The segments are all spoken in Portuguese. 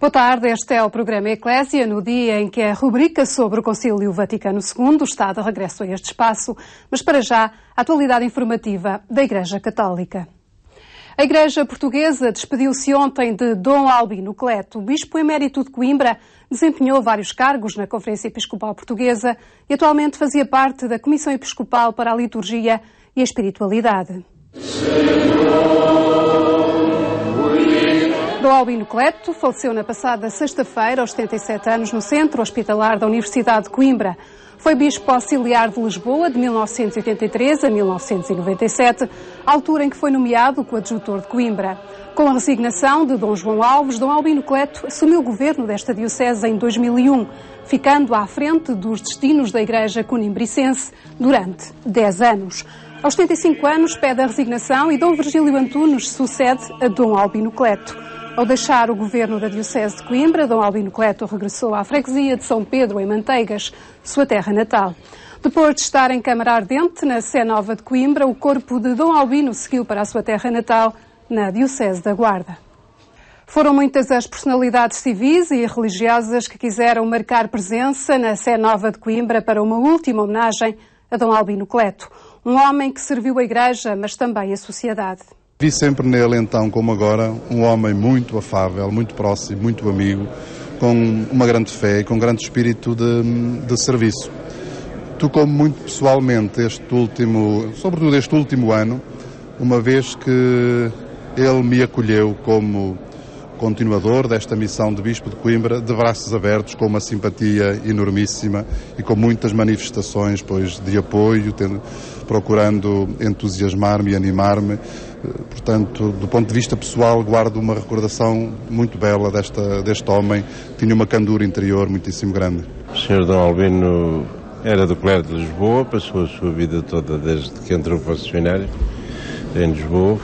Boa tarde, este é o programa Eclésia, no dia em que a rubrica sobre o Concílio Vaticano II está de regresso a este espaço, mas para já, a atualidade informativa da Igreja Católica. A Igreja Portuguesa despediu-se ontem de Dom Albino Cleto, bispo emérito de Coimbra, desempenhou vários cargos na Conferência Episcopal Portuguesa e atualmente fazia parte da Comissão Episcopal para a Liturgia e a Espiritualidade. Dom Albino Cleto faleceu na passada sexta-feira, aos 77 anos, no Centro Hospitalar da Universidade de Coimbra. Foi bispo auxiliar de Lisboa de 1983 a 1997, altura em que foi nomeado coadjutor de Coimbra. Com a resignação de Dom João Alves, Dom Albino Cleto assumiu o governo desta diocese em 2001, ficando à frente dos destinos da Igreja conimbricense durante 10 anos. Aos 75 anos pede a resignação e Dom Virgílio Antunes sucede a Dom Albino Cleto. Ao deixar o governo da Diocese de Coimbra, Dom Albino Cleto regressou à freguesia de São Pedro, em Manteigas, sua terra natal. Depois de estar em câmara ardente na Sé Nova de Coimbra, o corpo de Dom Albino seguiu para a sua terra natal, na Diocese da Guarda. Foram muitas as personalidades civis e religiosas que quiseram marcar presença na Sé Nova de Coimbra para uma última homenagem a Dom Albino Cleto, um homem que serviu a Igreja, mas também a sociedade. Vi sempre nele, então, como agora, um homem muito afável, muito próximo, muito amigo, com uma grande fé e com um grande espírito de serviço. Tocou-me muito pessoalmente sobretudo este último ano, uma vez que ele me acolheu como continuador desta missão de Bispo de Coimbra, de braços abertos, com uma simpatia enormíssima e com muitas manifestações de apoio, procurando entusiasmar-me e animar-me. Portanto, do ponto de vista pessoal, guardo uma recordação muito bela deste homem, que tinha uma candura interior muitíssimo grande. O Sr. Dom Albino era do clero de Lisboa, passou a sua vida toda desde que entrou para o seminário em Lisboa.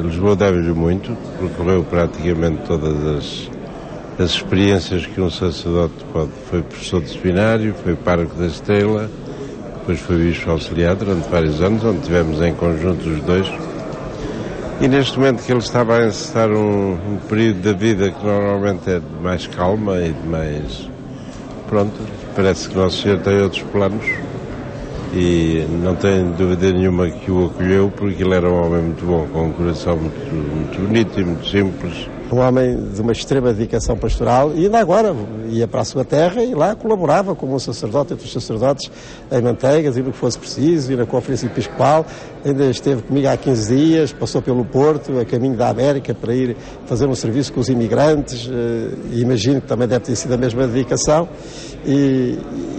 Lisboa deve-lhe muito, percorreu praticamente todas as experiências que um sacerdote pode. Foi professor de seminário, foi pároco da Estrela, depois foi bispo auxiliar durante vários anos, onde tivemos em conjunto os dois. E neste momento que ele estava a encetar um período da vida que normalmente é de mais calma e de mais... Pronto, parece que Nosso Senhor tem outros planos e não tenho dúvida nenhuma que o acolheu, porque ele era um homem muito bom, com um coração muito bonito e muito simples. Um homem de uma extrema dedicação pastoral e ainda agora ia para a sua terra e lá colaborava como um sacerdote entre os sacerdotes em Manteigas e no que fosse preciso, e na Conferência Episcopal. Ainda esteve comigo há 15 dias, passou pelo Porto, a caminho da América, para ir fazer um serviço com os imigrantes, e imagino que também deve ter sido a mesma dedicação. E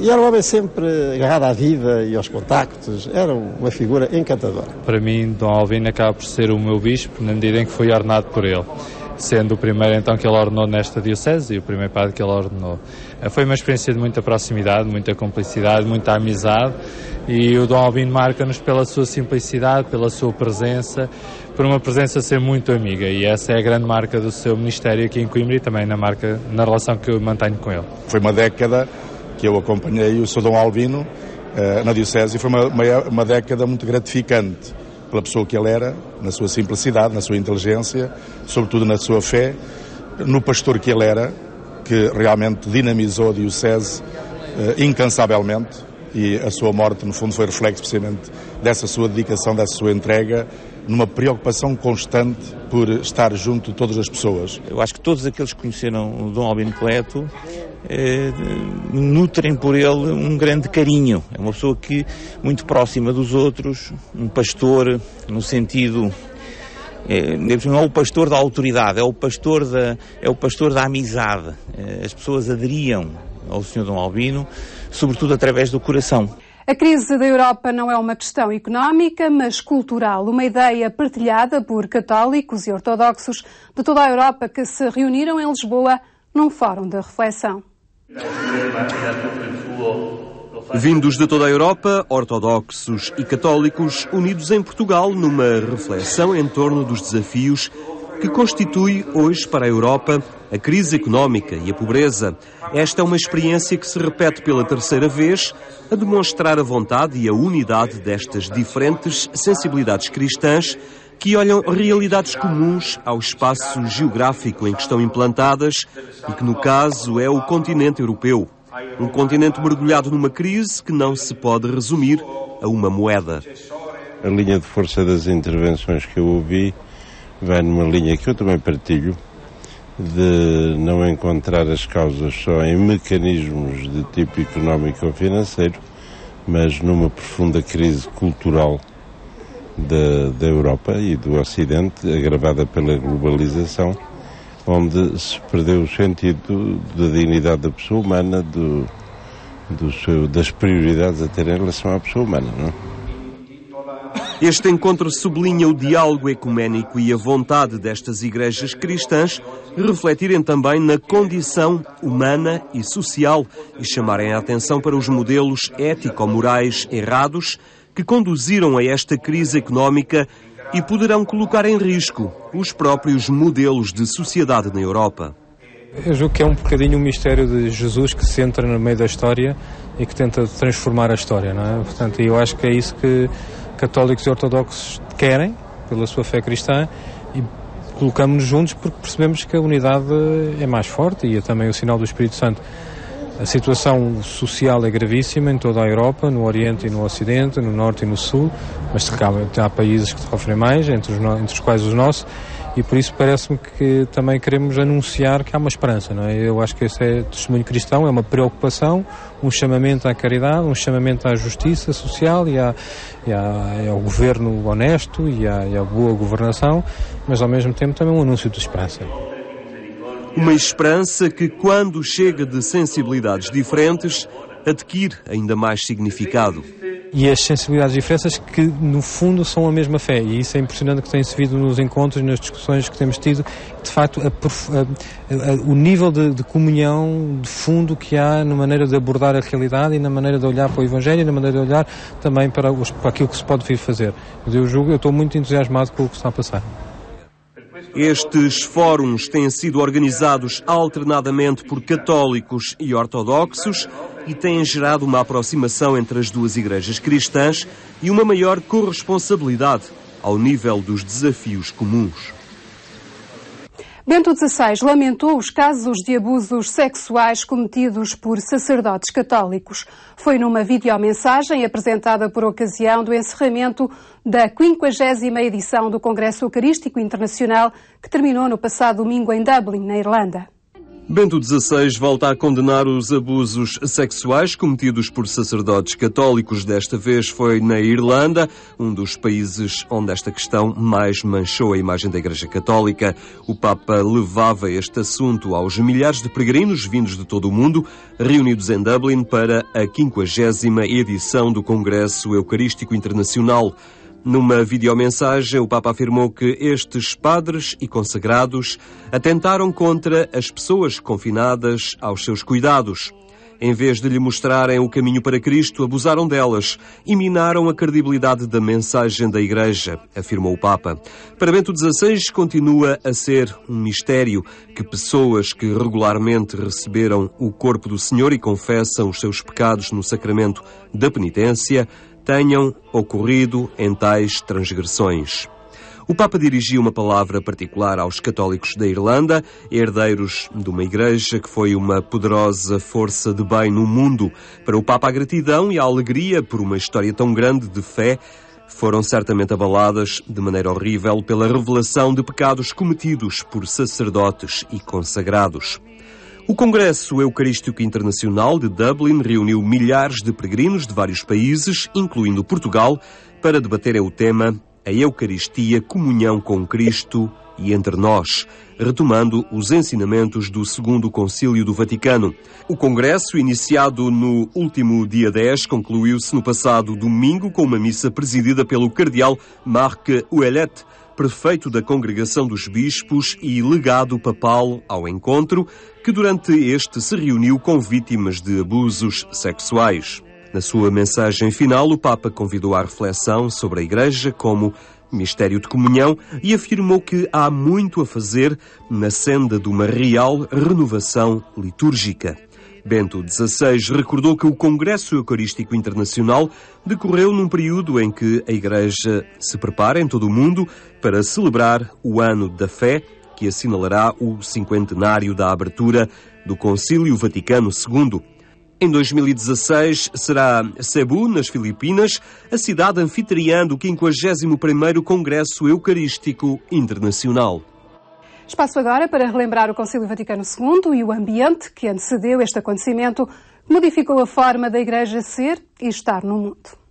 era um homem sempre agarrado à vida e aos contactos, era uma figura encantadora. Para mim, Dom Albino acaba por ser o meu bispo, na medida em que fui ordenado por ele, sendo o primeiro então que ele ordenou nesta diocese e o primeiro padre que ele ordenou. Foi uma experiência de muita proximidade, muita cumplicidade, muita amizade, e o Dom Albino marca-nos pela sua simplicidade, pela sua presença, por uma presença ser muito amiga, e essa é a grande marca do seu ministério aqui em Coimbra e também na relação que eu mantenho com ele. Foi uma década que eu acompanhei o Sr. Dom Albino na diocese, e foi uma década muito gratificante pela pessoa que ele era, na sua simplicidade, na sua inteligência, sobretudo na sua fé, no pastor que ele era, que realmente dinamizou a diocese incansavelmente, e a sua morte, no fundo, foi reflexo precisamente dessa sua dedicação, dessa sua entrega, numa preocupação constante por estar junto de todas as pessoas. Eu acho que todos aqueles que conheceram o Dom Albino Cleto nutrem por ele um grande carinho. É uma pessoa que muito próxima dos outros, um pastor no sentido... não é o pastor da autoridade, é o pastor da amizade. As pessoas aderiam ao Sr. Dom Albino, sobretudo através do coração. A crise da Europa não é uma questão económica, mas cultural. Uma ideia partilhada por católicos e ortodoxos de toda a Europa que se reuniram em Lisboa num fórum de reflexão. Vindos de toda a Europa, ortodoxos e católicos, unidos em Portugal numa reflexão em torno dos desafios que constitui hoje para a Europa a crise económica e a pobreza. Esta é uma experiência que se repete pela terceira vez, a demonstrar a vontade e a unidade destas diferentes sensibilidades cristãs que olham realidades comuns ao espaço geográfico em que estão implantadas e que, no caso, é o continente europeu. Um continente mergulhado numa crise que não se pode resumir a uma moeda. A linha de força das intervenções que eu ouvi vai numa linha que eu também partilho, de não encontrar as causas só em mecanismos de tipo económico ou financeiro, mas numa profunda crise cultural da Europa e do Ocidente, agravada pela globalização, onde se perdeu o sentido da dignidade da pessoa humana, das prioridades a ter em relação à pessoa humana, não é? Este encontro sublinha o diálogo ecuménico e a vontade destas igrejas cristãs refletirem também na condição humana e social e chamarem a atenção para os modelos ético-morais errados que conduziram a esta crise económica e poderão colocar em risco os próprios modelos de sociedade na Europa. Eu julgo que é um bocadinho o mistério de Jesus que se entra no meio da história e que tenta transformar a história, não é? Portanto, eu acho que é isso que católicos e ortodoxos querem, pela sua fé cristã, e colocamos-nos juntos porque percebemos que a unidade é mais forte e é também o sinal do Espírito Santo. A situação social é gravíssima em toda a Europa, no Oriente e no Ocidente, no Norte e no Sul, mas há países que sofrem mais, entre os quais os nossos, e por isso parece-me que também queremos anunciar que há uma esperança, não é? Eu acho que esse é testemunho cristão, é uma preocupação, um chamamento à caridade, um chamamento à justiça social e ao governo honesto e à boa governação, mas ao mesmo tempo também um anúncio de esperança. Uma esperança que, quando chega de sensibilidades diferentes, adquire ainda mais significado. E as sensibilidades diferentes que, no fundo, são a mesma fé. E isso é impressionante que tem-se visto nos encontros e nas discussões que temos tido. De facto, o nível de comunhão, de fundo que há na maneira de abordar a realidade e na maneira de olhar para o Evangelho e na maneira de olhar também para aquilo que se pode vir fazer. Eu estou muito entusiasmado com o que está a passar. Estes fóruns têm sido organizados alternadamente por católicos e ortodoxos e têm gerado uma aproximação entre as duas igrejas cristãs e uma maior corresponsabilidade ao nível dos desafios comuns. Bento XVI lamentou os casos de abusos sexuais cometidos por sacerdotes católicos. Foi numa videomensagem apresentada por ocasião do encerramento da 50ª edição do Congresso Eucarístico Internacional, que terminou no passado domingo em Dublin, na Irlanda. Bento XVI volta a condenar os abusos sexuais cometidos por sacerdotes católicos. Desta vez foi na Irlanda, um dos países onde esta questão mais manchou a imagem da Igreja Católica. O Papa levava este assunto aos milhares de peregrinos vindos de todo o mundo, reunidos em Dublin para a 50ª edição do Congresso Eucarístico Internacional. Numa videomensagem, o Papa afirmou que estes padres e consagrados atentaram contra as pessoas confinadas aos seus cuidados. Em vez de lhe mostrarem o caminho para Cristo, abusaram delas e minaram a credibilidade da mensagem da Igreja, afirmou o Papa. Para Bento XVI, continua a ser um mistério que pessoas que regularmente receberam o corpo do Senhor e confessam os seus pecados no sacramento da penitência tenham ocorrido em tais transgressões. O Papa dirigiu uma palavra particular aos católicos da Irlanda, herdeiros de uma igreja que foi uma poderosa força de bem no mundo. Para o Papa, a gratidão e a alegria por uma história tão grande de fé foram certamente abaladas de maneira horrível pela revelação de pecados cometidos por sacerdotes e consagrados. O Congresso Eucarístico Internacional de Dublin reuniu milhares de peregrinos de vários países, incluindo Portugal, para debaterem o tema A Eucaristia, Comunhão com Cristo e entre nós, retomando os ensinamentos do Segundo Concílio do Vaticano. O Congresso, iniciado no último dia 10, concluiu-se no passado domingo com uma missa presidida pelo cardeal Marc Ouellet, prefeito da Congregação dos Bispos e legado papal ao encontro, que durante este se reuniu com vítimas de abusos sexuais. Na sua mensagem final, o Papa convidou à reflexão sobre a Igreja como mistério de comunhão, e afirmou que há muito a fazer na senda de uma real renovação litúrgica. Bento XVI recordou que o Congresso Eucarístico Internacional decorreu num período em que a Igreja se prepara em todo o mundo para celebrar o Ano da Fé, que assinalará o 50º da abertura do Concílio Vaticano II. Em 2016 será Cebu, nas Filipinas, a cidade anfitriã do 51º Congresso Eucarístico Internacional. Espaço agora para relembrar o Concílio Vaticano II e o ambiente que antecedeu este acontecimento, que modificou a forma da Igreja ser e estar no mundo.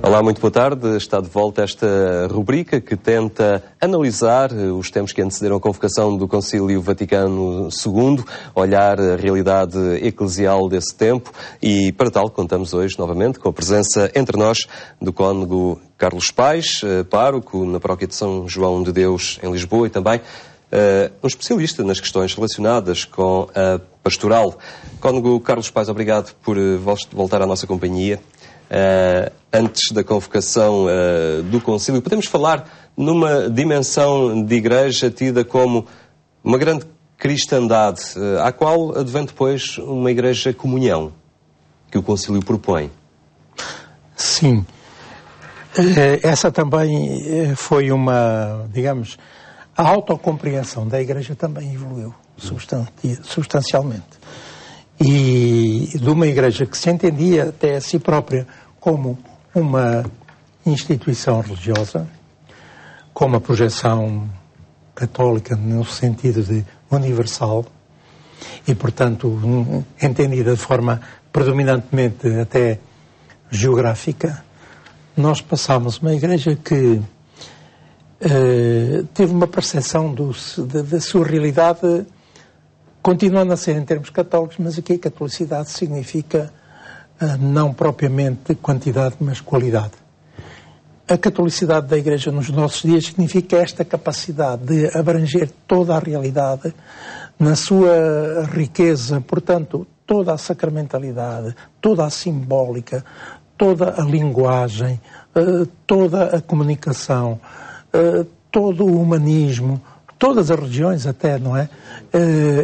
Olá, muito boa tarde. Está de volta esta rubrica que tenta analisar os tempos que antecederam a convocação do Concílio Vaticano II, olhar a realidade eclesial desse tempo, e para tal contamos hoje novamente com a presença entre nós do cônego Carlos Paes, pároco na paróquia de São João de Deus em Lisboa, e também um especialista nas questões relacionadas com a pastoral. Cônego Carlos Paes, obrigado por voltar à nossa companhia. Antes da convocação do Concílio, podemos falar numa dimensão de igreja tida como uma grande cristandade, à qual advém depois uma igreja comunhão, que o Concílio propõe. Sim. Essa também foi uma, digamos, a autocompreensão da igreja também evoluiu substancialmente. E de uma igreja que se entendia até a si própria como uma instituição religiosa, com uma projeção católica no sentido de universal e, portanto, entendida de forma predominantemente até geográfica, nós passámos uma igreja que teve uma percepção da sua realidade, continuando a ser em termos católicos, mas aqui a catolicidade significa não propriamente quantidade, mas qualidade. A catolicidade da Igreja nos nossos dias significa esta capacidade de abranger toda a realidade na sua riqueza, portanto, toda a sacramentalidade, toda a simbólica, toda a linguagem, toda a comunicação, todo o humanismo, todas as religiões até, não é?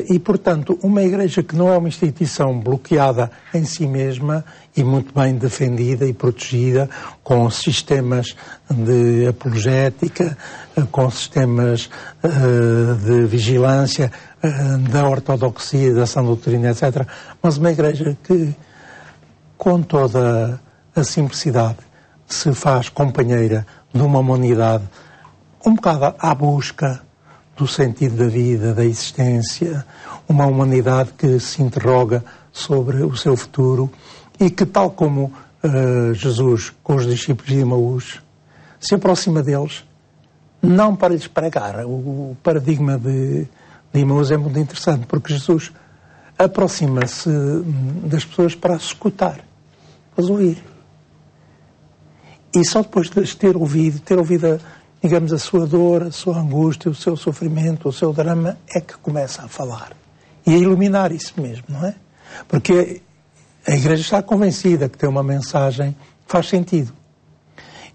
E, portanto, uma igreja que não é uma instituição bloqueada em si mesma e muito bem defendida e protegida, com sistemas de apologética, com sistemas de vigilância, da ortodoxia, da sã doutrina, etc. Mas uma igreja que, com toda a simplicidade, se faz companheira de uma humanidade um bocado à busca do sentido da vida, da existência, uma humanidade que se interroga sobre o seu futuro e que, tal como Jesus com os discípulos de Emaús, se aproxima deles, não para lhes pregar. O paradigma de Emaús é muito interessante, porque Jesus aproxima-se das pessoas para as escutar, para as ouvir. E só depois de ter ouvido digamos, a sua dor, a sua angústia, o seu sofrimento, o seu drama, é que começa a falar. E a iluminar isso mesmo, não é? Porque a Igreja está convencida que tem uma mensagem que faz sentido.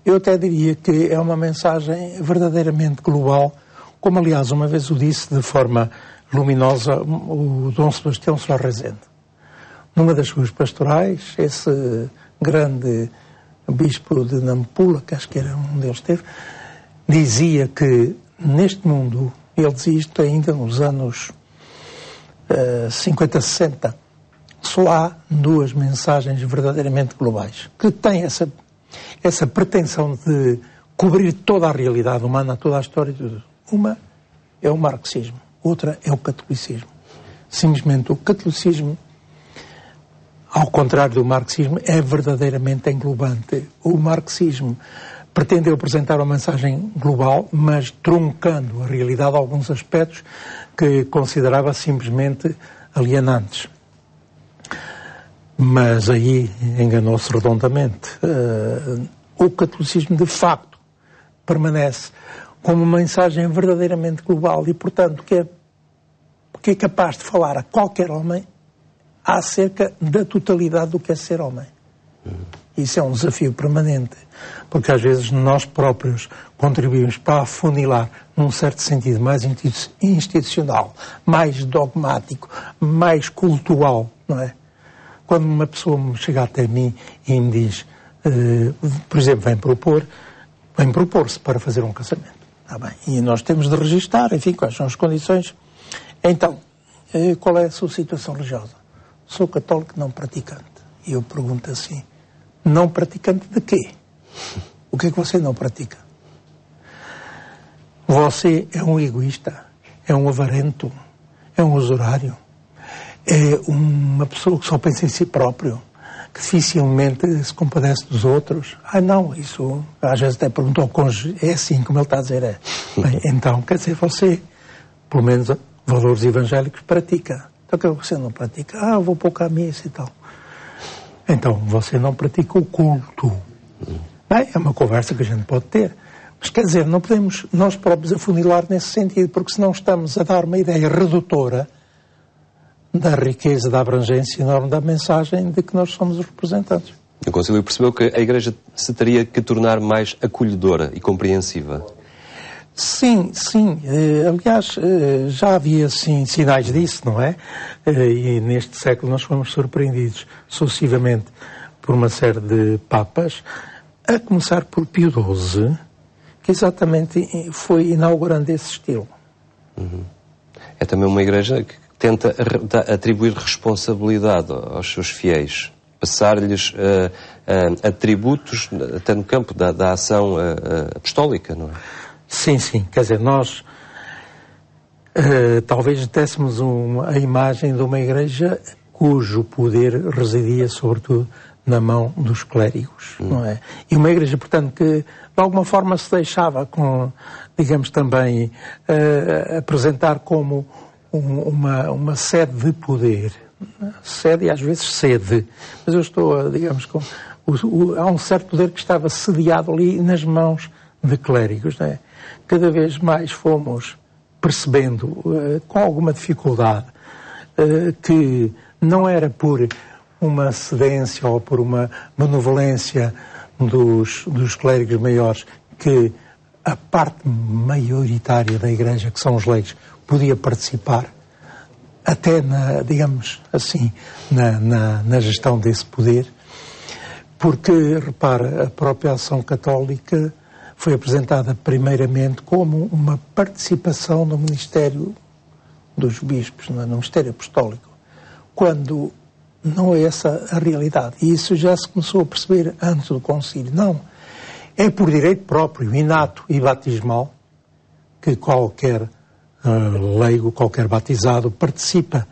Eu até diria que é uma mensagem verdadeiramente global, como aliás uma vez o disse de forma luminosa o Dom Sebastião Soares Rezende. Numa das suas pastorais, esse grande bispo de Nampula, que acho que era um deles teve, dizia que neste mundo, ele dizia isto ainda nos anos 50, 60, só há duas mensagens verdadeiramente globais, que têm essa pretensão de cobrir toda a realidade humana, toda a história. Uma é o marxismo, outra é o catolicismo. Simplesmente o catolicismo, ao contrário do marxismo, é verdadeiramente englobante. O marxismo pretendeu apresentar uma mensagem global, mas truncando a realidade a alguns aspectos que considerava simplesmente alienantes. Mas aí enganou-se redondamente. O catolicismo, de facto, permanece como uma mensagem verdadeiramente global e, portanto, que é porque é capaz de falar a qualquer homem acerca da totalidade do que é ser homem. Isso é um desafio permanente, porque às vezes nós próprios contribuímos para afunilar, num certo sentido, mais institucional, mais dogmático, mais cultural, não é? Quando uma pessoa me chega até mim e me diz, por exemplo, vem propor-se para fazer um casamento. Está bem. E nós temos de registar, enfim, quais são as condições. Então, qual é a sua situação religiosa? Sou católico não praticante. E eu pergunto assim, não praticante de quê? O que é que você não pratica? Você é um egoísta, é um avarento, é um usurário, é uma pessoa que só pensa em si próprio, que dificilmente se compadece dos outros. Não, isso, às vezes até perguntou ao cônjuge, é assim como ele está a dizer, é. Bem, então, quer dizer, você, pelo menos, valores evangélicos pratica. Então, o que é que você não pratica? Eu vou pouco à missa e tal. Então, você não pratica o culto. Bem, é uma conversa que a gente pode ter. Mas, quer dizer, não podemos nós próprios afunilar nesse sentido, porque senão estamos a dar uma ideia redutora da riqueza, da abrangência enorme da mensagem de que nós somos os representantes. O Concílio percebeu que a Igreja se teria que tornar mais acolhedora e compreensiva. Sim. Aliás, já havia sinais disso, não é? E neste século nós fomos surpreendidos sucessivamente por uma série de papas, a começar por Pio XII, que exatamente foi inaugurando esse estilo. É também uma Igreja que tenta atribuir responsabilidade aos seus fiéis, passar-lhes atributos até no campo da ação apostólica, não é? Sim. Quer dizer, nós talvez dessemos a imagem de uma Igreja cujo poder residia, sobretudo, na mão dos clérigos, não é? E uma Igreja, portanto, que de alguma forma se deixava, digamos também, apresentar como uma sede de poder. Sede e às vezes sede. Mas eu estou, digamos, há um certo poder que estava sediado ali nas mãos de clérigos, não é? Cada vez mais fomos percebendo, com alguma dificuldade, que não era por uma cedência ou por uma benevolência dos clérigos maiores que a parte maioritária da Igreja, que são os leigos, podia participar até digamos assim, na gestão desse poder, porque, repara, a própria ação católica foi apresentada primeiramente como uma participação no ministério dos bispos, no ministério apostólico, quando não é essa a realidade. E isso já se começou a perceber antes do concílio. Não. É por direito próprio, inato e batismal, que qualquer leigo, qualquer batizado, participa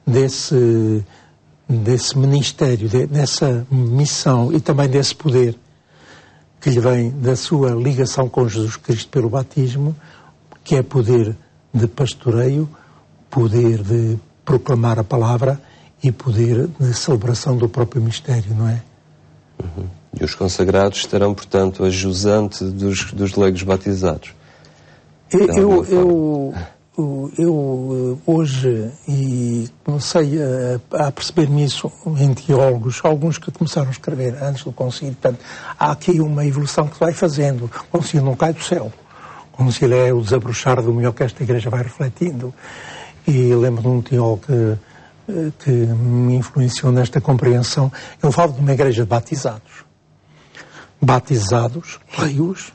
desse ministério, dessa missão e também desse poder que lhe vem da sua ligação com Jesus Cristo pelo batismo, que é poder de pastoreio, poder de proclamar a palavra e poder de celebração do próprio mistério, não é? E os consagrados estarão, portanto, a jusante dos leigos batizados. Eu hoje, e comecei a perceber-me isso em teólogos, alguns que começaram a escrever antes do concílio, portanto, há aqui uma evolução que se vai fazendo. O concílio não cai do céu. O concílio é o desabrochar do melhor que esta Igreja vai refletindo. E lembro de um teólogo que me influenciou nesta compreensão. Eu falo de uma Igreja de batizados. Batizados leigos,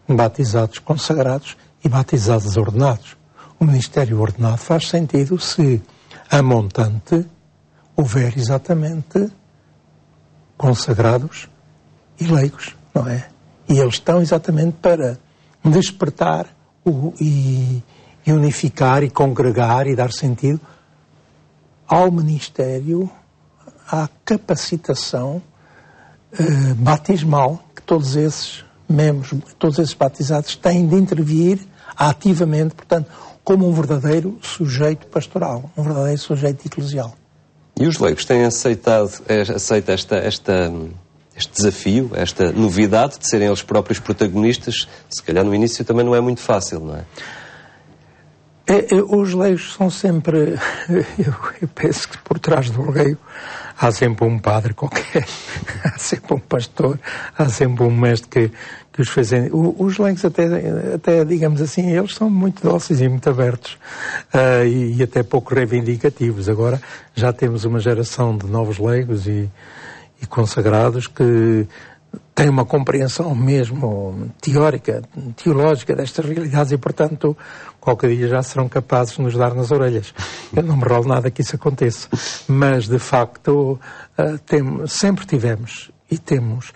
batizados consagrados e batizados ordenados. O ministério ordenado faz sentido se a montante houver exatamente consagrados e leigos, não é? E eles estão exatamente para despertar e unificar e congregar e dar sentido ao ministério, à capacitação batismal que todos esses membros, todos esses batizados têm de intervir ativamente, portanto, como um verdadeiro sujeito pastoral, um verdadeiro sujeito eclesial. E os leigos têm aceito este desafio, esta novidade de serem eles próprios protagonistas? Se calhar no início também não é muito fácil, não é? Os leigos são sempre, eu penso que por trás do leigo há sempre um padre qualquer, há sempre um pastor, há sempre um mestre que os faz. Os leigos até, digamos assim, eles são muito dóceis e muito abertos e até pouco reivindicativos. Agora já temos uma geração de novos leigos e consagrados que têm uma compreensão mesmo teológica destas realidades e, portanto, qualquer dia já serão capazes de nos dar nas orelhas. Eu não me rolo nada que isso aconteça. Mas, de facto, sempre tivemos e temos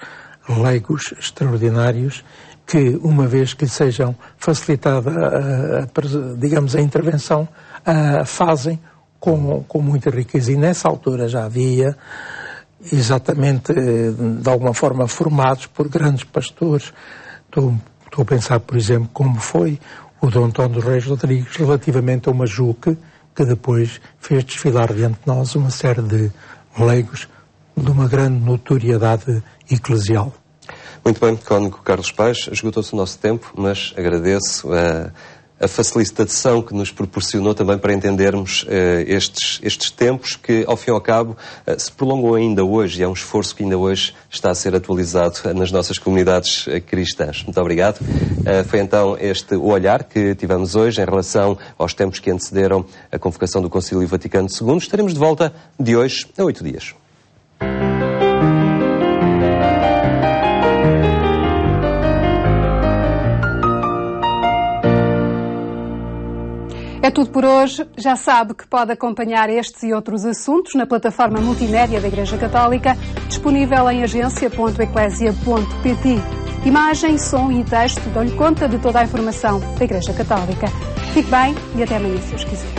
leigos extraordinários que, uma vez que lhe sejam facilitada, digamos, a intervenção, fazem com muita riqueza. E nessa altura já havia exatamente, de alguma forma, formados por grandes pastores. Estou a pensar, por exemplo, como foi o Dom António dos Reis Rodrigues relativamente a uma juque que depois fez desfilar diante de nós uma série de leigos de uma grande notoriedade eclesial. Muito bem, Cônego Carlos Paes, esgotou-se o nosso tempo, mas agradeço a facilitação que nos proporcionou também para entendermos estes tempos que, ao fim e ao cabo, se prolongam ainda hoje e é um esforço que ainda hoje está a ser atualizado nas nossas comunidades cristãs. Muito obrigado. Foi então este o olhar que tivemos hoje em relação aos tempos que antecederam a convocação do Concílio Vaticano II. Estaremos de volta de hoje a 8 dias. É tudo por hoje. Já sabe que pode acompanhar estes e outros assuntos na plataforma multimédia da Igreja Católica, disponível em agência.eclesia.pt. Imagem, som e texto dão-lhe conta de toda a informação da Igreja Católica. Fique bem e até amanhã, se os quiser.